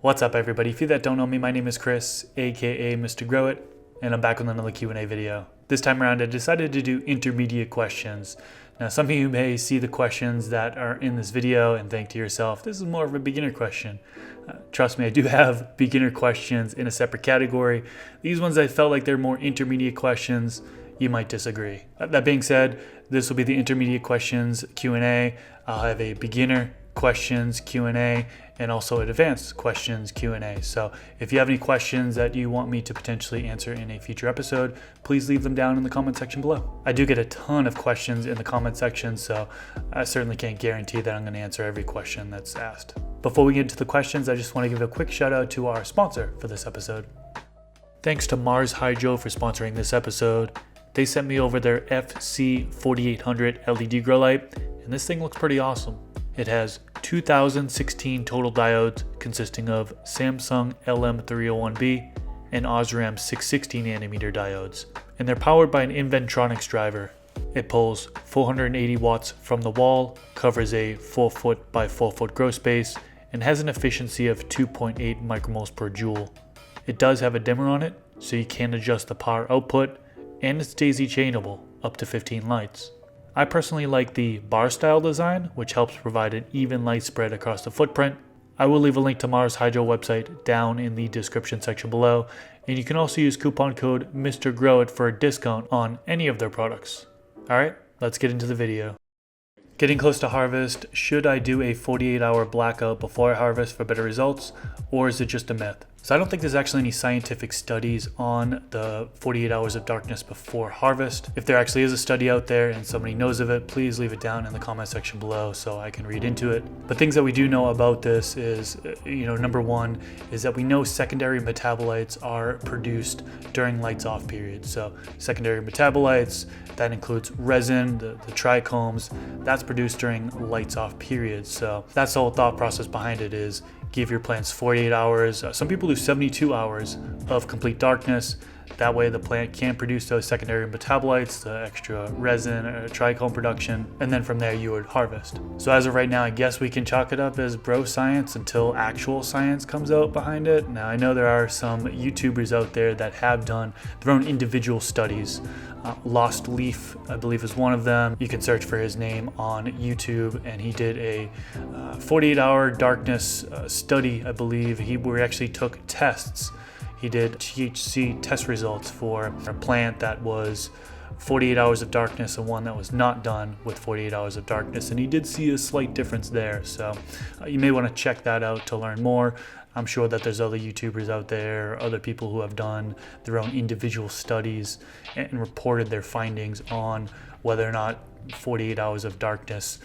What's up everybody? If you that don't know me, my name is Chris, aka Mr. Grow It, and I'm back with another Q&A video. This time around I decided to do intermediate questions. Now some of you may see the questions that are in this video and think to yourself, this is more of a beginner question. Trust me, I do have beginner questions in a separate category. These ones I felt like they're more intermediate questions. You might disagree. That being said, this will be the intermediate questions Q&A. I'll have a beginner questions Q&A and also an advanced questions Q&A. So if you have any questions that you want me to potentially answer in a future episode, please leave them down in the comment section below. I do get a ton of questions in the comment section, so I certainly can't guarantee that I'm going to answer every question that's asked. Before we get into the questions, I just want to give a quick shout out to our sponsor for this episode. Thanks to Mars Hydro for sponsoring this episode. They sent me over their FC4800 LED grow light, and this thing looks pretty awesome. It has 2016 total diodes consisting of Samsung LM301B and Osram 660 nanometer diodes, and they're powered by an Inventronics driver. It pulls 480 watts from the wall, covers a 4 foot by 4 foot grow space, and has an efficiency of 2.8 micromoles per joule. It does have a dimmer on it, so you can adjust the power output, and it's daisy chainable up to 15 lights. I personally like the bar style design, which helps provide an even light spread across the footprint. I will leave a link to Mars Hydro website down in the description section below, and you can also use coupon code MrGrowIt for a discount on any of their products. Alright, let's get into the video. Getting close to harvest, should I do a 48-hour blackout before I harvest for better results, or is it just a myth? So I don't think there's actually any scientific studies on the 48 hours of darkness before harvest. If there actually is a study out there and somebody knows of it, please leave it down in the comment section below so I can read into it. But things that we do know about this is, number one is that we know secondary metabolites are produced during lights off periods. So secondary metabolites, that includes resin, the trichomes, that's produced during lights off periods. So that's the whole thought process behind it is give your plants 48 hours. Some people do 72 hours of complete darkness. That way the plant can produce those secondary metabolites, the extra resin or trichome production, and then from there you would harvest. So as of right now, I guess we can chalk it up as bro science until actual science comes out behind it. Now I know there are some YouTubers out there that have done their own individual studies. Lost Leaf, I believe, is one of them. You can search for his name on YouTube, and he did a 48-hour darkness study, I believe. He actually took tests. He did THC test results for a plant that was 48 hours of darkness and one that was not done with 48 hours of darkness, and he did see a slight difference there. So you may want to check that out to learn more. I'm sure that there's other YouTubers out there, other people who have done their own individual studies and reported their findings on whether or not 48 hours of darkness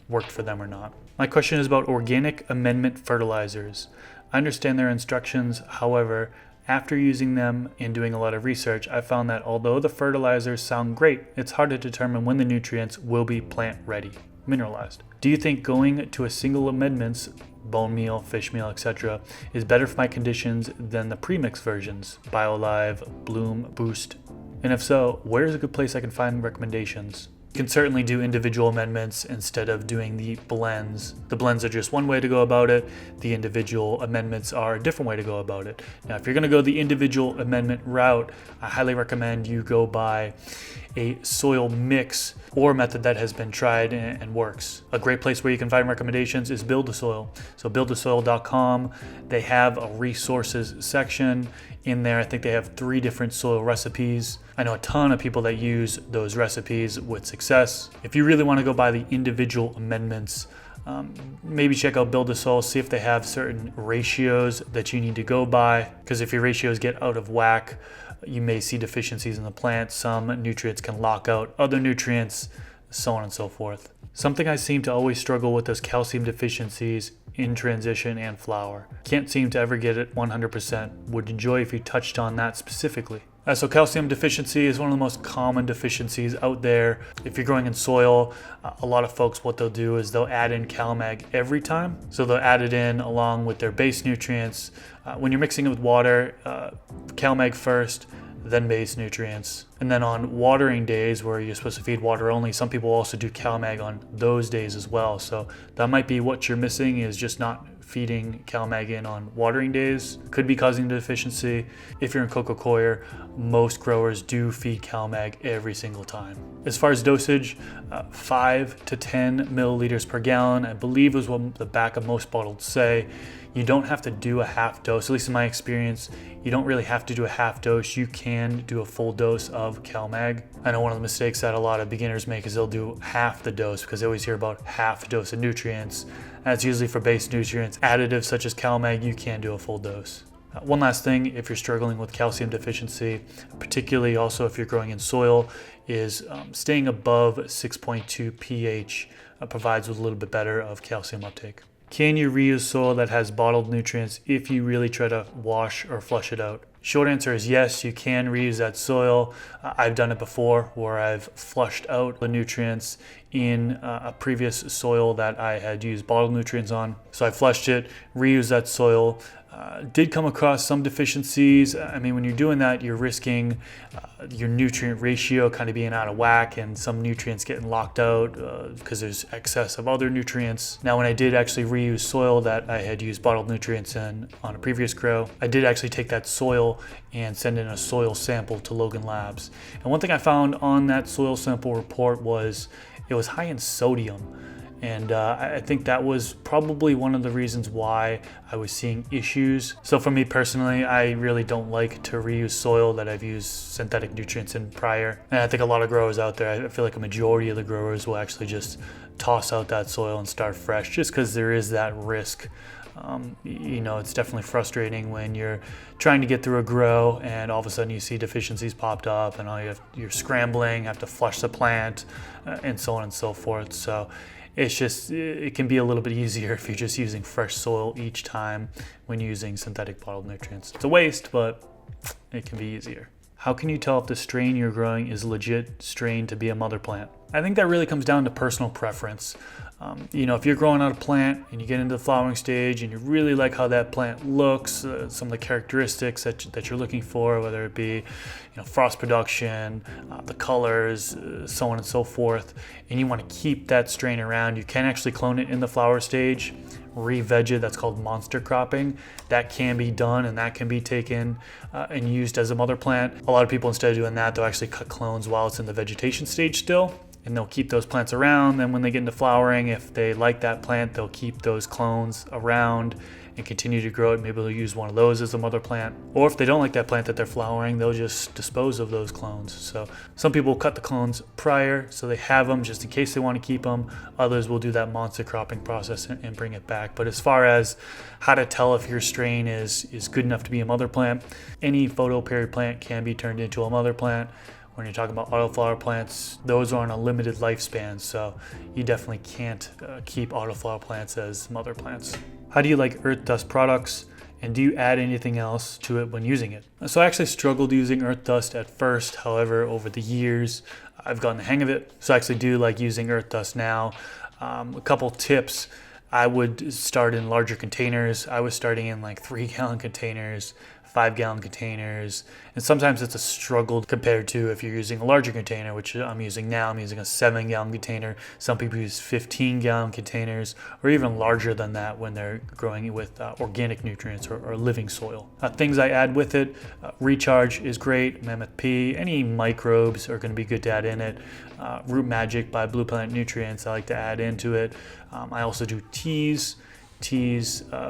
worked for them or not. My question is about organic amendment fertilizers. I understand their instructions, however, after using them and doing a lot of research, I found that although the fertilizers sound great, it's hard to determine when the nutrients will be plant ready, mineralized. Do you think going to a single amendments, bone meal, fish meal, etc., is better for my conditions than the premix versions, BioLive, Bloom, Boost? And if so, where is a good place I can find recommendations? You can certainly do individual amendments instead of doing the blends. The blends are just one way to go about it. The individual amendments are a different way to go about it. Now, if you're going to go the individual amendment route, I highly recommend you go by a soil mix or method that has been tried and works. A great place where you can find recommendations is Build a Soil. So buildasoil.com, they have a resources section. In there, I think they have 3 different soil recipes. I know a ton of people that use those recipes with success. If you really want to go by the individual amendments, maybe check out Build a Soil, see if they have certain ratios that you need to go by, because if your ratios get out of whack, you may see deficiencies in the plant. Some nutrients can lock out other nutrients, so on and so forth. Something I seem to always struggle with is calcium deficiencies in transition and flower. Can't seem to ever get it 100%. Would enjoy if you touched on that specifically. So calcium deficiency is one of the most common deficiencies out there. If you're growing in soil, a lot of folks, what they'll do is they'll add in CalMag every time. So they'll add it in along with their base nutrients. When you're mixing it with water, CalMag first, then base nutrients. And then on watering days where you're supposed to feed water only, some people also do CalMag on those days as well. So that might be what you're missing, is just not feeding CalMag in on watering days could be causing deficiency. If you're in coco coir, most growers do feed CalMag every single time. As far as dosage, 5 to 10 milliliters per gallon, I believe is what the back of most bottles say. You don't have to do a half dose, at least in my experience. You don't really have to do a half dose. You can do a full dose of CalMag. I know one of the mistakes that a lot of beginners make is they'll do half the dose because they always hear about half dose of nutrients. That's usually for base nutrients. Additives such as CalMag, you can do a full dose. One last thing, if you're struggling with calcium deficiency, particularly also if you're growing in soil, is staying above 6.2 pH provides with a little bit better of calcium uptake. Can you reuse soil that has bottled nutrients if you really try to wash or flush it out? Short answer is yes, you can reuse that soil. I've done it before where I've flushed out the nutrients in a previous soil that I had used bottled nutrients on. So I flushed it, reused that soil. Did come across some deficiencies. I mean, when you're doing that, you're risking your nutrient ratio kind of being out of whack and some nutrients getting locked out because there's excess of other nutrients. Now, when I did actually reuse soil that I had used bottled nutrients in on a previous grow, I did actually take that soil and send in a soil sample to Logan Labs. And one thing I found on that soil sample report was it was high in sodium. And I think that was probably one of the reasons why I was seeing issues. So for me personally, I really don't like to reuse soil that I've used synthetic nutrients in prior. And I think a lot of growers out there, I feel like a majority of the growers will actually just toss out that soil and start fresh just because there is that risk. You know, it's definitely frustrating when you're trying to get through a grow and all of a sudden you see deficiencies popped up and you're scrambling, have to flush the plant and so on and so forth. So it can be a little bit easier if you're just using fresh soil each time when using synthetic bottled nutrients. It's a waste, but it can be easier. How can you tell if the strain you're growing is legit strain to be a mother plant? I think that really comes down to personal preference. You know, if you're growing out a plant and you get into the flowering stage and you really like how that plant looks, some of the characteristics that you're looking for, whether it be, you know, frost production, the colors, so on and so forth, and you want to keep that strain around, you can actually clone it in the flower stage, re-veg it. That's called monster cropping. That can be done and that can be taken and used as a mother plant. A lot of people, instead of doing that, they'll actually cut clones while it's in the vegetation stage still. And they'll keep those plants around. Then when they get into flowering, if they like that plant, they'll keep those clones around and continue to grow it. Maybe they'll use one of those as a mother plant. Or if they don't like that plant that they're flowering, they'll just dispose of those clones. So some people cut the clones prior so they have them just in case they want to keep them. Others will do that monster cropping process and bring it back. But as far as how to tell if your strain is good enough to be a mother plant, any photoperiod plant can be turned into a mother plant. When you're talking about autoflower plants, those are on a limited lifespan, so you definitely can't keep autoflower plants as mother plants. How do you like earth dust products, and do you add anything else to it when using it? So I actually struggled using earth dust at first. However, over the years, I've gotten the hang of it. So I actually do like using earth dust now. A couple tips. I would start in larger containers. I was starting in like 3-gallon containers, 5-gallon containers, and sometimes it's a struggle compared to if you're using a larger container, which I'm using now. I'm using a 7-gallon container. Some people use 15-gallon containers or even larger than that when they're growing with organic nutrients or living soil. Things I add with it, recharge is great, Mammoth P, any microbes are going to be good to add in it. Root Magic by Blue Planet Nutrients I like to add into it. I also do teas.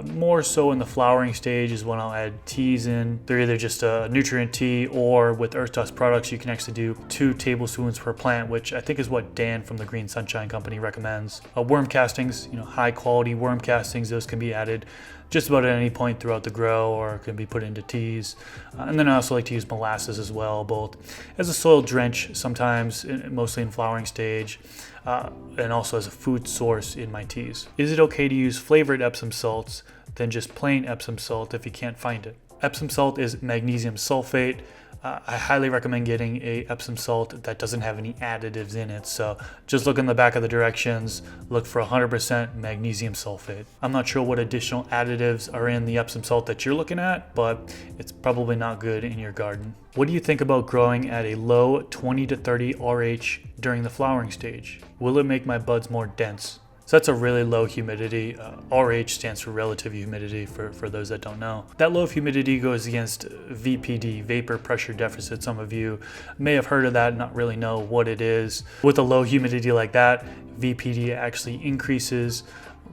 More so in the flowering stage is when I'll add teas in. They're either just a nutrient tea, or with earth dust products you can actually do 2 tablespoons per plant, which I think is what Dan from the Green Sunshine Company recommends. Worm castings, you know, high quality worm castings, those can be added just about at any point throughout the grow or can be put into teas. And then I also like to use molasses as well, both as a soil drench sometimes, mostly in flowering stage, and also as a food source in my teas. Is it okay to use flavored Epsom salts than just plain Epsom salt if you can't find it? Epsom salt is magnesium sulfate. I highly recommend getting a Epsom salt that doesn't have any additives in it. So just look in the back of the directions, look for 100% magnesium sulfate. I'm not sure what additional additives are in the Epsom salt that you're looking at, but it's probably not good in your garden. What do you think about growing at a low 20 to 30 RH during the flowering stage? Will it make my buds more dense? So that's a really low humidity. RH stands for relative humidity for those that don't know. That low humidity goes against VPD, vapor pressure deficit. Some of you may have heard of that and not really know what it is. With a low humidity like that, VPD actually increases.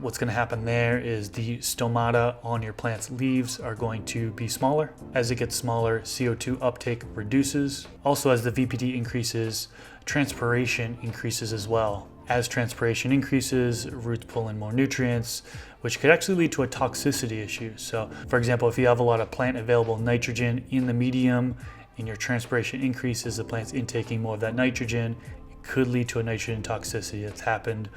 What's going to happen there is the stomata on your plant's leaves are going to be smaller. As it gets smaller, CO2 uptake reduces. Also, as the VPD increases, transpiration increases as well. As transpiration increases, roots pull in more nutrients, which could actually lead to a toxicity issue. So, for example, if you have a lot of plant available nitrogen in the medium and your transpiration increases, the plant's intaking more of that nitrogen, it could lead to a nitrogen toxicity. It's happened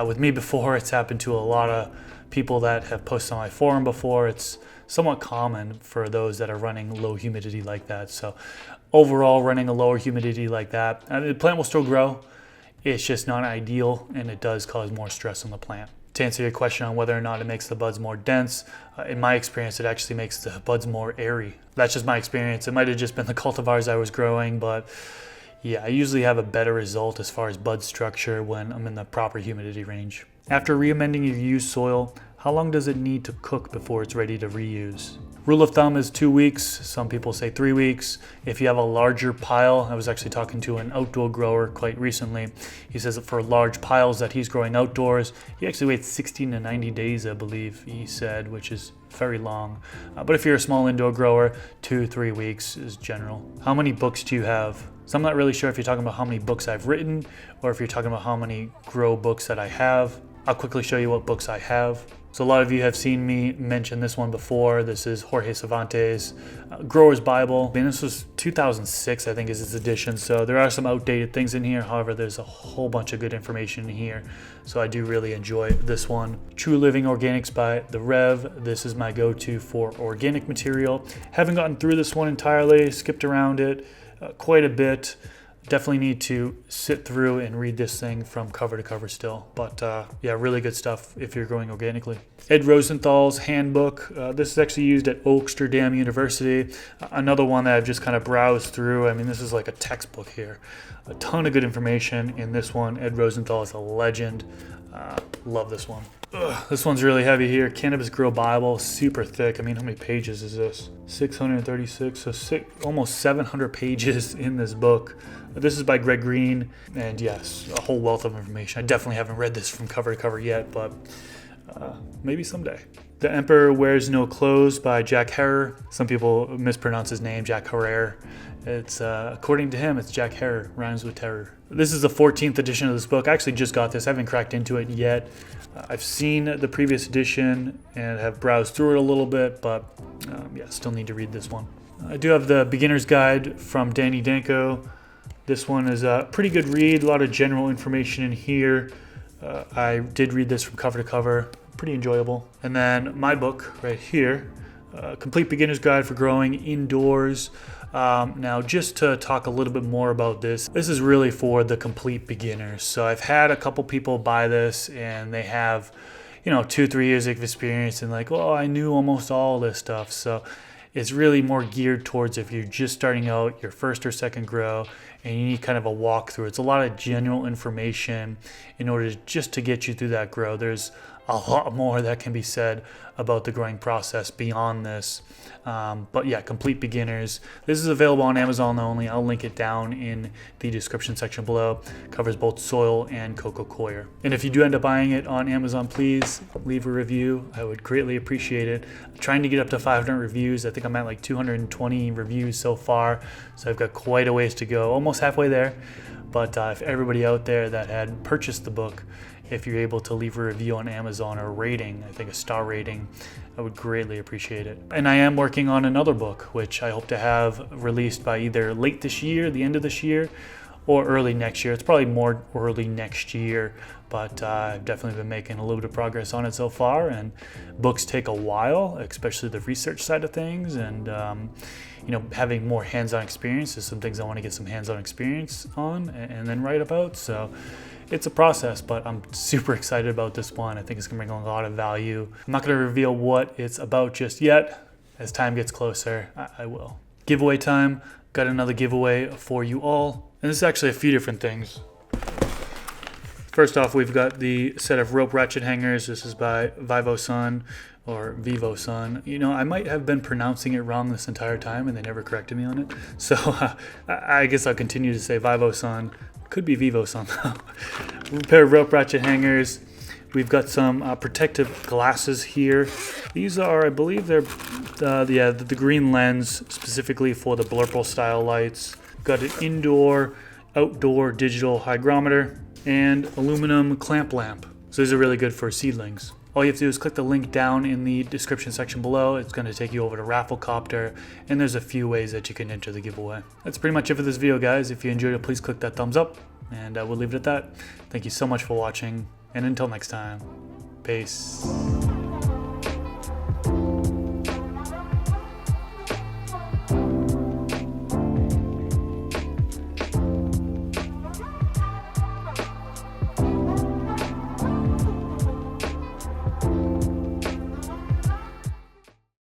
with me before. It's happened to a lot of people that have posted on my forum before. It's somewhat common for those that are running low humidity like that. So overall, running a lower humidity like that, the plant will still grow. It's just not ideal, and it does cause more stress on the plant. To answer your question on whether or not it makes the buds more dense, in my experience, it actually makes the buds more airy. That's just my experience. It might have just been the cultivars I was growing, but yeah, I usually have a better result as far as bud structure when I'm in the proper humidity range. After re-amending your used soil, how long does it need to cook before it's ready to reuse? Rule of thumb is 2 weeks. Some people say 3 weeks. If you have a larger pile, I was actually talking to an outdoor grower quite recently. He says that for large piles that he's growing outdoors, he actually waits 60 to 90 days, I believe he said, which is very long. But if you're a small indoor grower, 2-3 weeks is general. How many books do you have? So I'm not really sure if you're talking about how many books I've written or if you're talking about how many grow books that I have. I'll quickly show you what books I have. So a lot of you have seen me mention this one before. This is Jorge Cervantes' Grower's Bible. And this was 2006, I think, is its edition. So there are some outdated things in here. However, there's a whole bunch of good information in here. So I do really enjoy this one. True Living Organics by The Rev. This is my go-to for organic material. Haven't gotten through this one entirely, skipped around it quite a bit. Definitely need to sit through and read this thing from cover to cover still. But yeah, really good stuff if you're growing organically. Ed Rosenthal's handbook. This is actually used at Oaksterdam University. Another one that I've just kind of browsed through. I mean, this is like a textbook here. A ton of good information in this one. Ed Rosenthal is a legend. Love this one. This one's really heavy here. Cannabis Grow Bible, super thick. I mean, how many pages is this? 636, so almost 700 pages in this book. This is by Greg Green, and yes, a whole wealth of information. I definitely haven't read this from cover to cover yet, but maybe someday. The Emperor Wears No Clothes by Jack Hare. Some people mispronounce his name, Jack Hare. It's according to him, it's Jack Hare, rhymes with terror. This is the 14th edition of this book. I actually just got this. I haven't cracked into it yet. I've seen the previous edition and have browsed through it a little bit, but yeah, still need to read this one. I do have the Beginner's Guide from Danny Danko. This one is a pretty good read, a lot of general information in here. I did read this from cover to cover, pretty enjoyable. And then my book right here, Complete Beginner's Guide for Growing Indoors. Now, just to talk a little bit more about this is really for the complete beginners. So I've had a couple people buy this and they have, 2-3 years of experience and like, well, I knew almost all this stuff. So it's really more geared towards if you're just starting out your first or second grow and you need kind of a walkthrough. It's a lot of general information in order just to get you through that grow. There's a lot more that can be said about the growing process beyond this. But yeah, Complete Beginners. This is available on Amazon only. I'll link it down in the description section below. Covers both soil and coco coir. And if you do end up buying it on Amazon, please leave a review. I would greatly appreciate it. I'm trying to get up to 500 reviews. I think I'm at like 220 reviews so far. So I've got quite a ways to go, almost halfway there. But if everybody out there that had purchased the book, if you're able to leave a review on Amazon or a rating, I think a star rating, I would greatly appreciate it. And I am working on another book, which I hope to have released by either late this year, the end of this year, or early next year. It's probably more early next year, but I've definitely been making a little bit of progress on it so far. And books take a while, especially the research side of things. And having more hands-on experience is some things I want to get some hands-on experience on and then write about. So it's a process, but I'm super excited about this one. I think it's gonna bring a lot of value. I'm not gonna reveal what it's about just yet. As time gets closer, I will. Giveaway time. Got another giveaway for you all. And this is actually a few different things. First off, we've got the set of rope ratchet hangers. This is by Vivo-san or Vivo-san. You know, I might have been pronouncing it wrong this entire time and they never corrected me on it. So I guess I'll continue to say Vivo-san. Could be Vivo-san though. A pair of rope ratchet hangers. We've got some protective glasses here. These are, I believe they're the green lens specifically for the blurple style lights. Got an indoor, outdoor digital hygrometer and aluminum clamp lamp. So these are really good for seedlings. All you have to do is click the link down in the description section below. It's going to take you over to Rafflecopter, and there's a few ways that you can enter the giveaway. That's pretty much it for this video, guys. If you enjoyed it, please click that thumbs up, and we'll leave it at that. Thank you so much for watching, and until next time, peace.